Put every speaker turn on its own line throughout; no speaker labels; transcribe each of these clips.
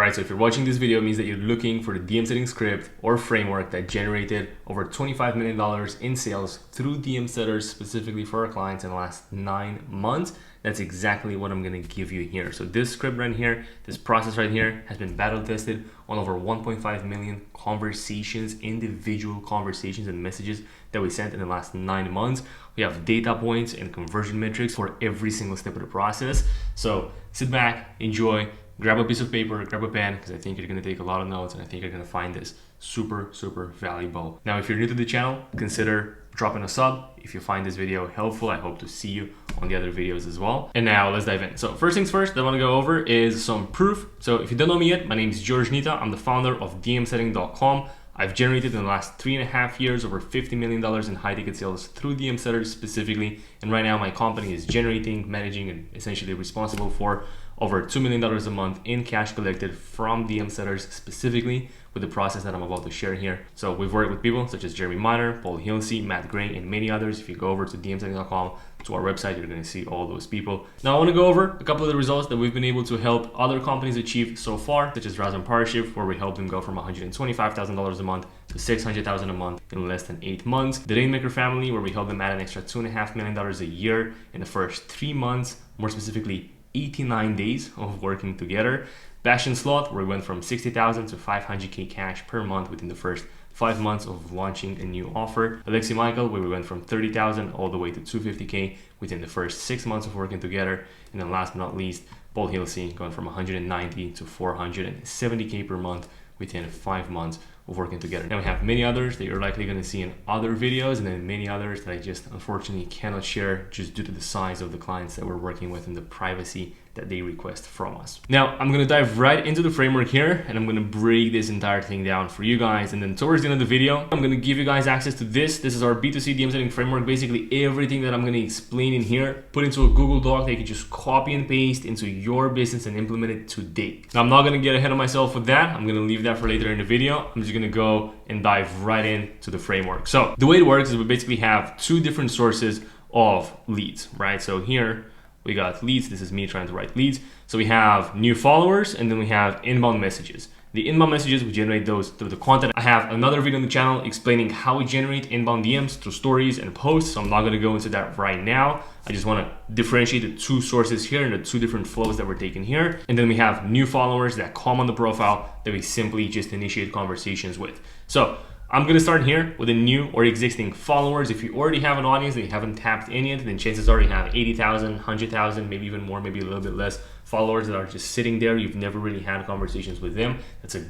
right? So if you're watching this video, it means that you're looking for the DM setting script or framework that generated over $25 million in sales through DM setters specifically for our clients in the last 9 months. That's exactly what I'm gonna give you here. So this script right here, this process right here has been battle tested on over 1.5 million conversations, individual conversations and messages that we sent in the last 9 months. We have data points and conversion metrics for every single step of the process. So sit back, enjoy, grab a piece of paper, grab a pen, because I think you're gonna take a lot of notes and I think you're gonna find this super valuable. Now, if you're new to the channel, consider dropping a sub. If you find this video helpful, I hope to see you on the other videos as well. And now let's dive in. So first things first that I want to go over is some proof. So if you don't know me yet, my name is George Nita. I'm the founder of DMsetting.com. I've generated in the last 3.5 years over $50 million in high ticket sales through DM setters specifically. And right now my company is generating, managing, and essentially responsible for over $2 million a month in cash collected from DM setters specifically with the process that I'm about to share here. So we've worked with people such as Jeremy Miner, Paul Hilsey, Matt Gray, and many others. If you go over to DMsetting.com to our website, you're going to see all those people. Now I want to go over a couple of the results that we've been able to help other companies achieve so far, such as Razvan Parashif, where we helped them go from $125,000 a month to $600,000 a month in less than 8 months. The Rainmaker family, where we helped them add an extra $2.5 million a year in the first 3 months, more specifically 89 days of working together. Bastion Slot, where we went from $60,000 to $500K cash per month within the first 5 months of launching a new offer. Alexi Michael, where we went from $30,000 all the way to $250K within the first 6 months of working together. And then last but not least, Paul Hilsey, going from $190K to $470K per month within 5 months of working together. Now we have many others that you're likely going to see in other videos, and then many others that I just unfortunately cannot share just due to the size of the clients that we're working with and the privacy that they request from us. Now I'm going to dive right into the framework here, and I'm going to break this entire thing down for you guys. And then towards the end of the video, I'm going to give you guys access to this. This is our B2C DM setting framework. Basically everything that I'm going to explain in here, put into a Google Doc that you can just copy and paste into your business and implement it today. Now I'm not going to get ahead of myself with that. I'm going to leave that for later in the video. I'm just going to go and dive right into the framework. So the way it works is we basically have 2 different sources of leads, right? So here we got leads. This is me trying to write leads. So we have new followers, and then we have inbound messages. The inbound messages, we generate those through the content. I have another video on the channel explaining how we generate inbound DMs through stories and posts. So I'm not going to go into that right now. I just want to differentiate the 2 sources here and the 2 different flows that we're taking here. And then we have new followers that come on the profile that we simply just initiate conversations with. So I'm going to start here with the new or existing followers. If you already have an audience that you haven't tapped in yet, then chances are you have 80,000, 100,000, maybe even more, maybe a little bit less followers that are just sitting there. You've never really had conversations with them. That's a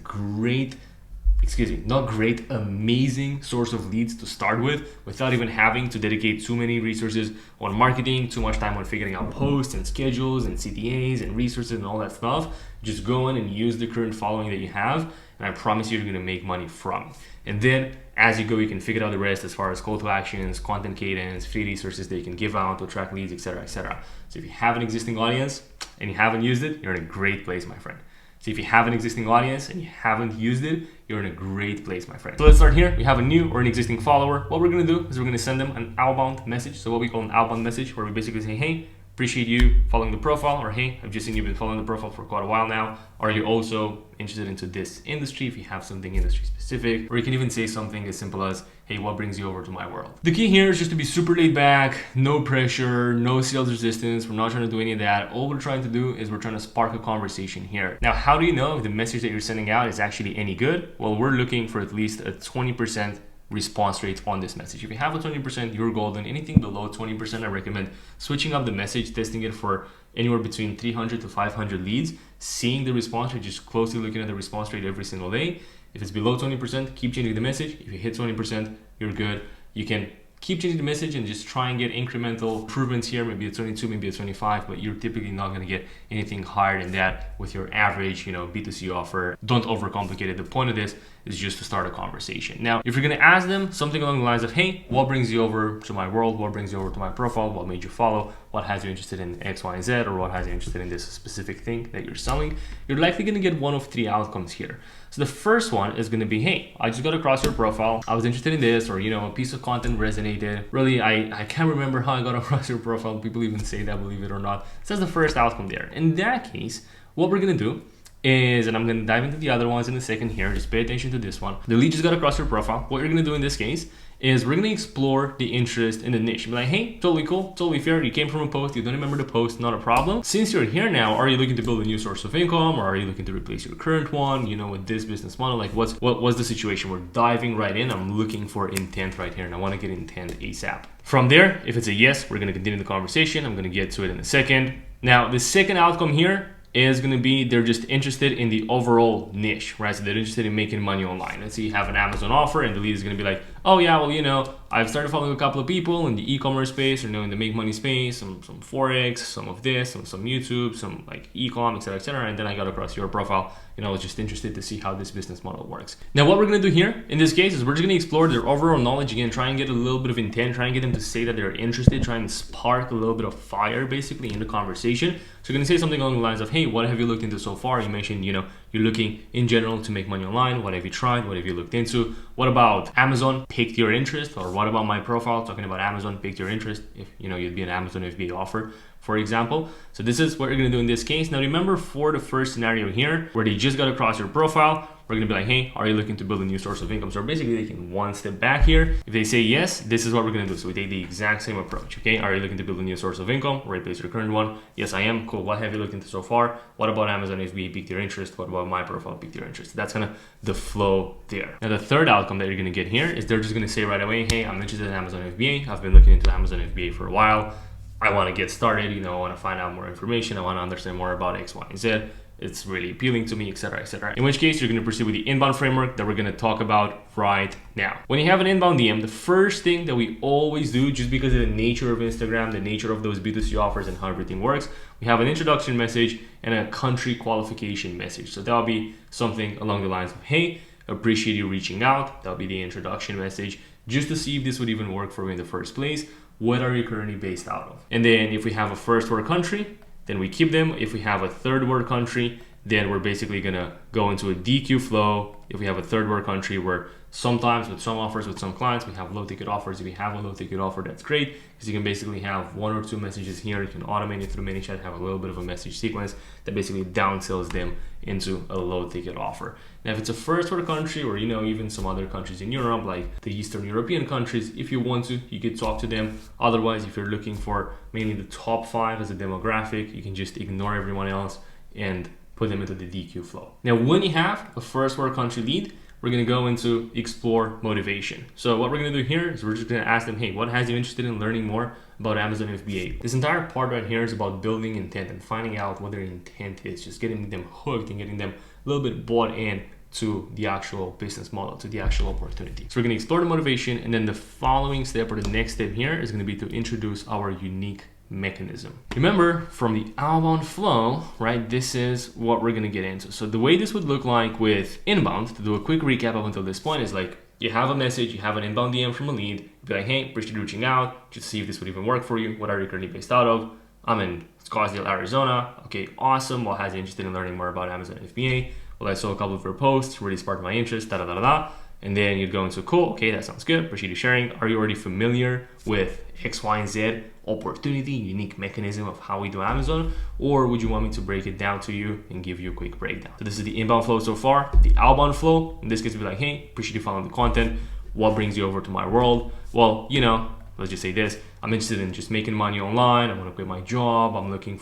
amazing source of leads to start with without even having to dedicate too many resources on marketing, too much time on figuring out posts and schedules and CTAs and resources and all that stuff. Just go in and use the current following that you have, and I promise you're going to make money from it. And then as you go, you can figure out the rest as far as call to actions, content cadence, free resources that you can give out to attract leads, etc., etc. So if you have an existing audience and you haven't used it, you're in a great place, my friend. So if you have an existing audience and you haven't used it, you're in a great place, my friend. So let's start here. We have a new or an existing follower. What we're going to do is we're going to send them an outbound message. So what we call an outbound message, where we basically say, hey, appreciate you following the profile, or hey, I've just seen you've been following the profile for quite a while now. Are you also interested into this industry? If you have something industry specific, or you can even say something as simple as, hey, what brings you over to my world? The key here is just to be super laid back, no pressure, no sales resistance. We're not trying to do any of that. All we're trying to do is we're trying to spark a conversation here. Now, how do you know if the message that you're sending out is actually any good? Well, we're looking for at least a 20% response rate on this message. If you have a 20%, you're golden. Anything below 20%, I recommend switching up the message, testing it for anywhere between 300 to 500 leads, seeing the response rate, just closely looking at the response rate every single day. If it's below 20%, keep changing the message. If you hit 20%, you're good. You can keep changing the message and just try and get incremental improvements here, maybe a 22, maybe a 25, but you're typically not going to get anything higher than that with your average, B2C offer. Don't overcomplicate it. The point of this is just to start a conversation. Now, if you're going to ask them something along the lines of, hey, what brings you over to my world? What brings you over to my profile? What made you follow? What has you interested in X, Y, and Z? Or what has you interested in this specific thing that you're selling? You're likely going to get one of 3 outcomes here. So the first one is going to be, hey, I just got across your profile. I was interested in this, or, a piece of content resonated. Really, I can't remember how I got across your profile. People even say that, believe it or not. So that's the first outcome there. In that case, what we're going to do is, and I'm going to dive into the other ones in a second here, just pay attention to this one. The lead just got across your profile. What you're going to do in this case is we're going to explore the interest in the niche. Be like, hey, totally cool, totally fair. You came from a post, you don't remember the post, not a problem. Since you're here now, are you looking to build a new source of income, or are you looking to replace your current one? You know, with this business model, like what's the situation? We're diving right in. I'm looking for intent right here, and I want to get intent ASAP. From there, if it's a yes, we're going to continue the conversation. I'm going to get to it in a second. Now, the second outcome here is going to be they're just interested in the overall niche, right? So they're interested in making money online. Let's say you have an Amazon offer and the lead is going to be like, oh yeah, well, you know, I've started following a couple of people in the e-commerce space, or you know, in the make money space, some Forex, some of this, some YouTube, some like e-com, etc., etc. And then I got across your profile. You know, I was just interested to see how this business model works. Now, what we're going to do here in this case is we're just going to explore their overall knowledge again, try and get a little bit of intent, try and get them to say that they're interested, try and spark a little bit of fire basically in the conversation. So you're going to say something along the lines of, hey, what have you looked into so far? You mentioned, you know, you're looking in general to make money online. What have you tried? What have you looked into? What about Amazon piqued your interest? Or what about my profile talking about Amazon piqued your interest? If you know, you'd be an Amazon FBA offer, for example. So this is what you're going to do in this case. Now remember, for the first scenario here where they just got across your profile, we're going to be like, hey, are you looking to build a new source of income? So basically taking one step back here. If they say yes, this is what we're going to do. So we take the exact same approach. Okay, are you looking to build a new source of income or replace your current one? Yes, I am. Cool. What have you looked into so far? What about Amazon FBA piqued your interest? What about my profile piqued your interest? That's kind of the flow there. Now the third outcome that you're going to get here is they're just going to say right away, hey, I'm interested in Amazon FBA. I've been looking into Amazon FBA for a while. I want to get started. You know, I want to find out more information. I want to understand more about X, Y, and Z. It's really appealing to me, etc., etc. In which case, you're going to proceed with the inbound framework that we're going to talk about right now. When you have an inbound DM, the first thing that we always do, just because of the nature of Instagram, the nature of those B2C offers and how everything works, we have an introduction message and a country qualification message. So that'll be something along the lines of, hey, appreciate you reaching out. That'll be the introduction message, just to see if this would even work for you in the first place. What are you currently based out of? And then if we have a first world country, then we keep them. If we have a third world country, then we're basically gonna go into a DQ flow. If we have a third world country, where sometimes with some offers, with some clients, we have low ticket offers. If we have a low ticket offer, that's great, because you can basically have one or two messages here. You can automate it through ManyChat, have a little bit of a message sequence that basically downsells them into a low ticket offer. Now, if it's a first world country, or you know, even some other countries in Europe, like the Eastern European countries, if you want to, you could talk to them. Otherwise, if you're looking for mainly the top 5 as a demographic, you can just ignore everyone else and put them into the DQ flow. Now, when you have a first world country lead, we're going to go into explore motivation. So what we're going to do here is we're just going to ask them, hey, what has you interested in learning more about Amazon FBA? This entire part right here is about building intent and finding out what their intent is, just getting them hooked and getting them a little bit bought in to the actual business model, to the actual opportunity. So we're going to explore the motivation, and then the following step, or the next step here, is going to be to introduce our unique mechanism. Remember, from the outbound flow, right, this is what we're going to get into. So the way this would look like with inbound, to do a quick recap up until this point, is like you have a message, you have an inbound DM from a lead, be like, hey, appreciate you reaching out, just to see if this would even work for you. What are you currently based out of? I'm in Scottsdale, Arizona. Okay, awesome. What has you interested in learning more about Amazon FBA? Well, I saw a couple of your posts, really sparked my interest, da da da da da. And then you'd go into, cool, okay, that sounds good, appreciate you sharing. Are you already familiar with X, Y, and Z opportunity, unique mechanism of how we do Amazon? Or would you want me to break it down to you and give you a quick breakdown? So this is the inbound flow so far. The outbound flow, in this case, would be like, hey, appreciate you following the content. What brings you over to my world? Well, you know, let's just say this. I'm interested in just making money online. I want to quit my job. I'm looking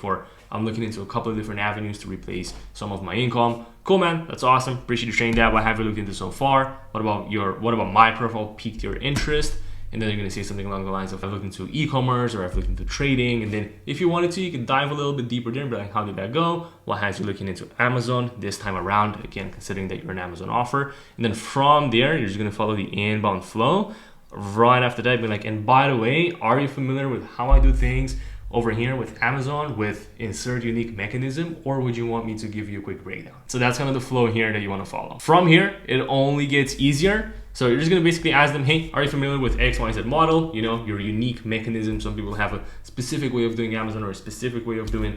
into a couple of different avenues to replace some of my income. Cool, man. That's awesome. Appreciate you sharing that. What have you looked into so far? What about my profile piqued your interest? And then you're going to say something along the lines of, I've looked into e-commerce, or I've looked into trading. And then if you wanted to, you can dive a little bit deeper there and be like, how did that go? What has you looking into Amazon this time around? Again, considering that you're an Amazon offer. And then from there, you're just going to follow the inbound flow. Right after that, be like, and by the way, are you familiar with how I do things over here with Amazon with insert unique mechanism, or would you want me to give you a quick breakdown? So that's kind of the flow here that you want to follow. From here, it only gets easier. So you're just going to basically ask them, hey, are you familiar with X, Y, Z model? You know, your unique mechanism. Some people have a specific way of doing Amazon, or a specific way of doing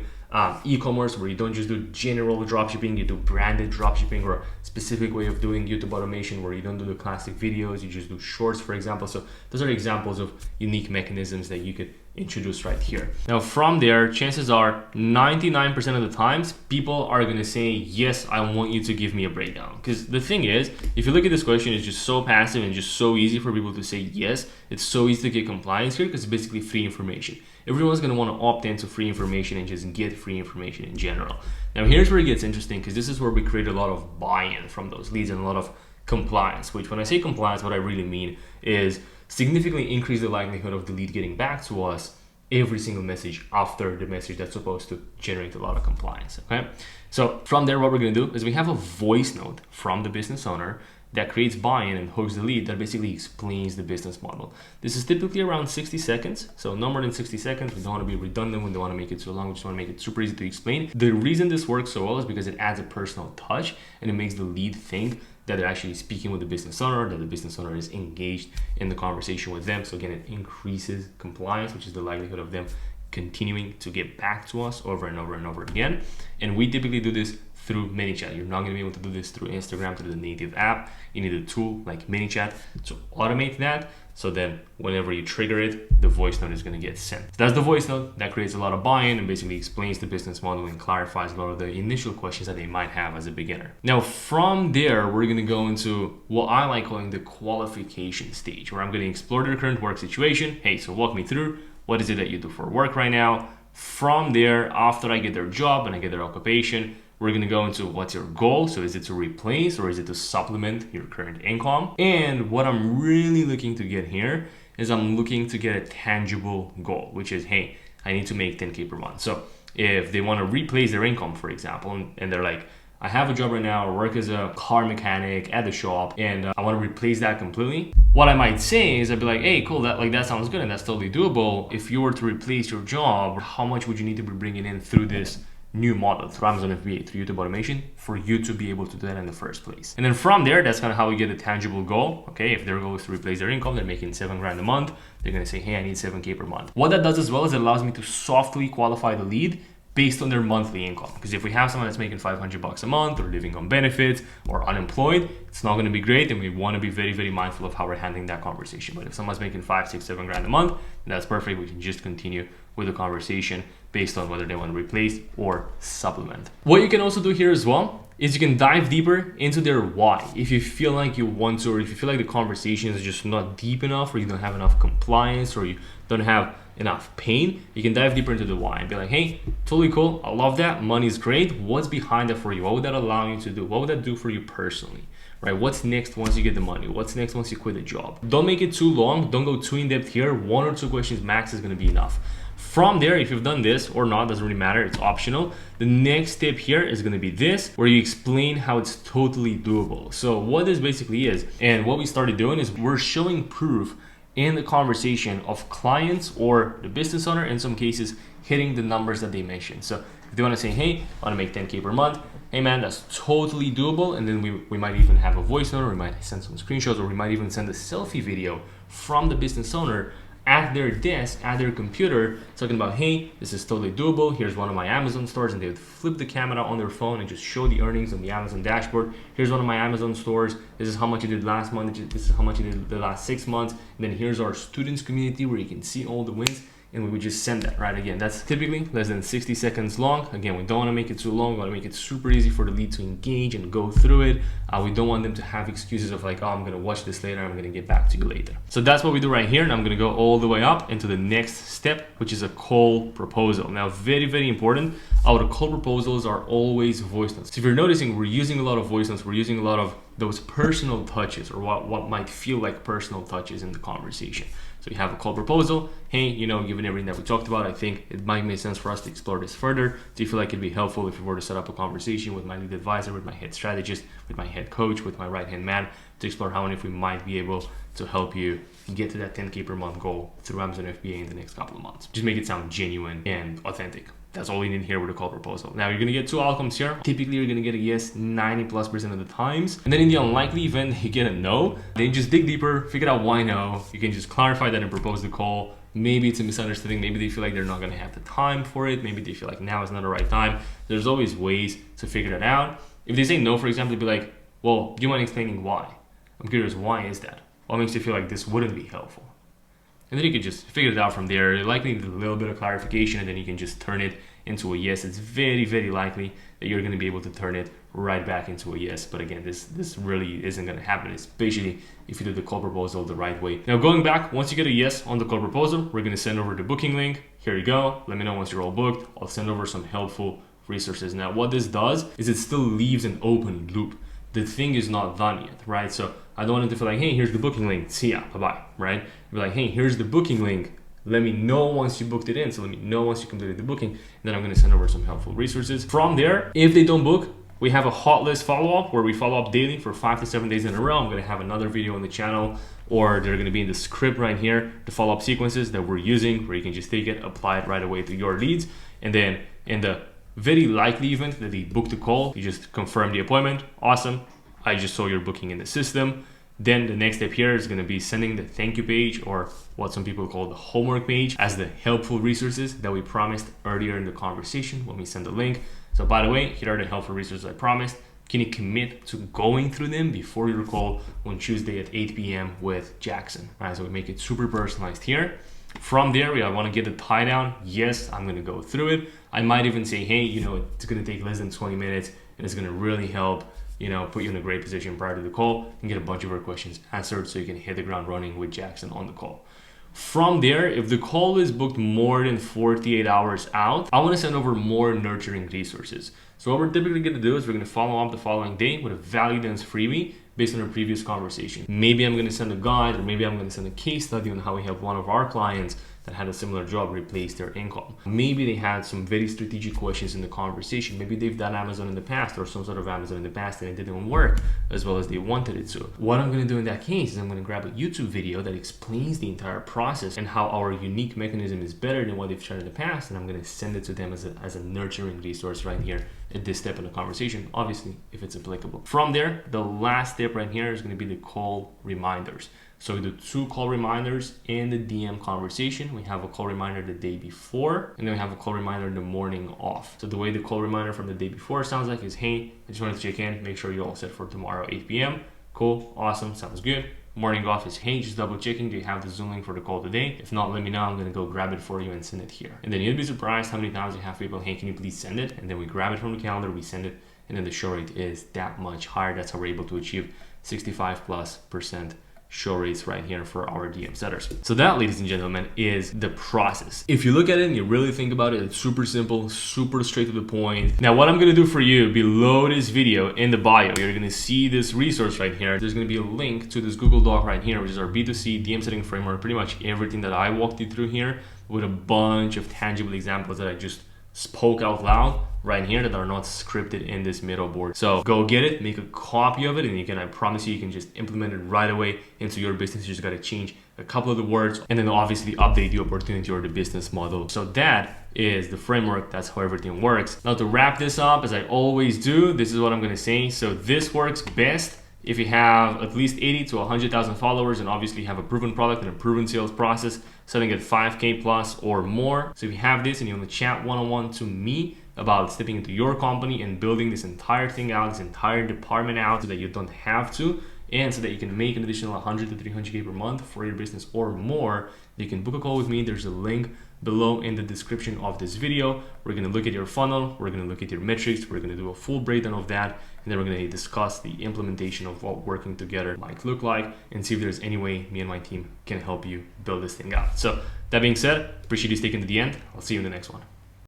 e-commerce, where you don't just do general dropshipping, you do branded dropshipping, or a specific way of doing YouTube automation where you don't do the classic videos, you just do shorts, for example. So those are examples of unique mechanisms that you could introduced right here. Now from there, chances are 99% of the times people are going to say, yes, I want you to give me a breakdown. Because the thing is, if you look at this question, it's just so passive and just so easy for people to say yes. It's so easy to get compliance here because it's basically free information. Everyone's going to want to opt into free information and just get free information in general. Now here's where it gets interesting, because this is where we create a lot of buy-in from those leads and a lot of compliance, which when I say compliance, what I really mean is significantly increase the likelihood of the lead getting back to us every single message after the message that's supposed to generate a lot of compliance. Okay, so from there, what we're going to do is we have a voice note from the business owner that creates buy-in and hooks the lead, that basically explains the business model. This is typically around 60 seconds, so no more than 60 seconds. We don't want to be redundant, we don't want to make it too long, we just want to make it super easy to explain. The reason this works so well is because it adds a personal touch and it makes the lead think that they're actually speaking with the business owner, that the business owner is engaged in the conversation with them. So again, it increases compliance, which is the likelihood of them continuing to get back to us over and over and over again. And we typically do this through ManyChat. You're not going to be able to do this through Instagram, through the native app. You need a tool like ManyChat to automate that. So then whenever you trigger it, the voice note is going to get sent. So that's the voice note. That creates a lot of buy-in and basically explains the business model and clarifies a lot of the initial questions that they might have as a beginner. Now from there, we're going to go into what I like calling the qualification stage, where I'm going to explore their current work situation. Hey, so walk me through, what is it that you do for work right now? From there, after I get their job and I get their occupation, we're going to go into what's your goal. So is it to replace or is it to supplement your current income? And what I'm really looking to get here is I'm looking to get a tangible goal, which is, hey, I need to make 10K per month. So if they want to replace their income, for example, and they're like, I have a job right now, I work as a car mechanic at the shop, and I want to replace that completely. What I might say is I'd be like, hey, cool, that sounds good and that's totally doable. If you were to replace your job, how much would you need to be bringing in through this new model, through Amazon FBA, through YouTube automation, for you to be able to do that in the first place? And then from there, that's kind of how we get a tangible goal. Okay, if their goal is to replace their income, they're making 7 grand a month, they're going to say, hey, I need 7K per month. What that does as well is it allows me to softly qualify the lead based on their monthly income. Because if we have someone that's making 500 bucks a month or living on benefits or unemployed, it's not going to be great, and we want to be very, very mindful of how we're handling that conversation. But if someone's making 5, 6, 7 grand a month, that's perfect. We can just continue with the conversation based on whether they want to replace or supplement. What you can also do here as well is you can dive deeper into their why. If you feel like you want to, or if you feel like the conversation is just not deep enough, or you don't have enough compliance, or you don't have enough pain, you can dive deeper into the why and be like, hey, totally cool, I love that, money is great, what's behind that for you? What would that allow you to do? What would that do for you personally? Right? What's next once you get the money? What's next once you quit the job? Don't make it too long, don't go too in depth here. 1 or 2 questions max is going to be enough. From there, if you've done this or not, doesn't really matter, it's optional. The next step here is going to be this, where you explain how it's totally doable. So what this basically is, and what we started doing is we're showing proof in the conversation of clients or the business owner, in some cases, hitting the numbers that they mentioned. So if they want to say, hey, I want to make 10K per month, hey man, that's totally doable. And then we might even have a voice note, or we might send some screenshots, or we might even send a selfie video from the business owner at their desk, at their computer, talking about, hey, this is totally doable. Here's one of my Amazon stores, and they would flip the camera on their phone and just show the earnings on the Amazon dashboard. Here's one of my Amazon stores. This is how much you did last month. This is how much you did the last 6 months. And then here's our students community where you can see all the wins. And we would just send that, right? Again, that's typically less than 60 seconds long. Again, we don't want to make it too long. We want to make it super easy for the lead to engage and go through it. We don't want them to have excuses of like, oh, I'm going to watch this later, I'm going to get back to you later. So that's what we do right here. And I'm going to go all the way up into the next step, which is a call proposal. Now, very, very important. Our call proposals are always voice notes. So if you're noticing, we're using a lot of voice notes. We're using a lot of those personal touches, or what might feel like personal touches in the conversation. So you have a call proposal. Hey, given everything that we talked about, I think it might make sense for us to explore this further. Do you feel like it'd be helpful if we were to set up a conversation with my lead advisor, with my head strategist, with my head coach, with my right-hand man, to explore how and if we might be able to help you get to that 10K per month goal through Amazon FBA in the next couple of months. Just make it sound genuine and authentic. That's all you need here with a call proposal. Now, you're going to get 2 outcomes here. Typically, you're going to get a yes 90+% of the times. And then in the unlikely event that you get a no, then just dig deeper, figure out why no. You can just clarify that and propose the call. Maybe it's a misunderstanding. Maybe they feel like they're not going to have the time for it. Maybe they feel like now is not the right time. There's always ways to figure that out. If they say no, for example, they'd be like, well, do you mind explaining why? I'm curious, why is that? What makes you feel like this wouldn't be helpful? And then you can just figure it out from there. You likely need a little bit of clarification, and then you can just turn it into a yes. It's very, very likely that you're going to be able to turn it right back into a yes. But again, this really isn't going to happen, especially if you do the call proposal the right way. Now, going back, once you get a yes on the call proposal, we're going to send over the booking link. Here you go. Let me know once you're all booked. I'll send over some helpful resources. Now, what this does is it still leaves an open loop. The thing is not done yet, right? So I don't want it to feel like, hey, here's the booking link. See ya, bye-bye, right? Be like, hey, here's the booking link. Let me know once you booked it in. So let me know once you completed the booking. And then I'm going to send over some helpful resources. From there, if they don't book, we have a hot list follow-up where we follow up daily for 5 to 7 days in a row. I'm going to have another video on the channel, or they're going to be in the script right here, the follow-up sequences that we're using, where you can just take it, apply it right away to your leads. And then in the very likely event that they book the call, you just confirm the appointment. Awesome. I just saw your booking in the system. Then the next step here is going to be sending the thank you page, or what some people call the homework page, as the helpful resources that we promised earlier in the conversation when we send the link. So by the way, here are the helpful resources I promised. Can you commit to going through them before your call on Tuesday at 8 p.m. with Jackson? All right, so we make it super personalized here. From there, I want to get the tie down. Yes, I'm going to go through it. I might even say, hey, it's going to take less than 20 minutes and it's going to really help, put you in a great position prior to the call and get a bunch of your questions answered so you can hit the ground running with Jackson on the call. From there, if the call is booked more than 48 hours out, I want to send over more nurturing resources. So what we're typically going to do is we're going to follow up the following day with a value dance freebie based on our previous conversation. Maybe I'm going to send a guide, or maybe I'm going to send a case study on how we helped one of our clients that had a similar job replace their income. Maybe they had some very strategic questions in the conversation. Maybe they've done Amazon in the past, or some sort of Amazon in the past, and it didn't work as well as they wanted it to. What I'm going to do in that case is I'm going to grab a YouTube video that explains the entire process and how our unique mechanism is better than what they've tried in the past, and I'm going to send it to them as a nurturing resource right here at this step in the conversation, obviously if it's applicable. From there, the last step right here is going to be the call reminders. So we do 2 call reminders in the DM conversation. We have a call reminder the day before, and then we have a call reminder the morning off. So the way the call reminder from the day before sounds like is, hey, I just wanted to check in, make sure you're all set for tomorrow, 8 p.m. Cool, awesome, sounds good. Morning off is, hey, just double checking, do you have the Zoom link for the call today? If not, let me know, I'm gonna go grab it for you and send it here. And then you'd be surprised how many times you have people, hey, can you please send it? And then we grab it from the calendar, we send it, and then the show rate is that much higher. That's how we're able to achieve 65+% show rates right here for our DM setters. So that, ladies and gentlemen, is the process. If you look at it and you really think about it, it's super simple, super straight to the point. Now, what I'm gonna do for you below this video in the bio, you're gonna see this resource right here. There's gonna be a link to this Google Doc right here, which is our B2C DM setting framework, pretty much everything that I walked you through here with a bunch of tangible examples that I just spoke out loud right here that are not scripted in this middle board. So go get it, make a copy of it, and I promise you can just implement it right away into your business. You just got to change a couple of the words and then obviously update the opportunity or the business model. So that is the framework. That's how everything works. Now, to wrap this up, as I always do, this is what I'm going to say. So this works best if you have at least 80 to 100,000 followers and obviously have a proven product and a proven sales process selling at 5K plus or more. So if you have this and you want to chat one-on-one to me about stepping into your company and building this entire thing out, this entire department out, so that you don't have to, and so that you can make an additional 100 to 300K per month for your business or more, you can book a call with me. There's a link below in the description of this video. We're going to look at your funnel, we're going to look at your metrics, we're going to do a full breakdown of that, and then we're going to discuss the implementation of what working together might look like and see if there's any way me and my team can help you build this thing out. So that being said, appreciate you sticking to the end. I'll see you in the next one.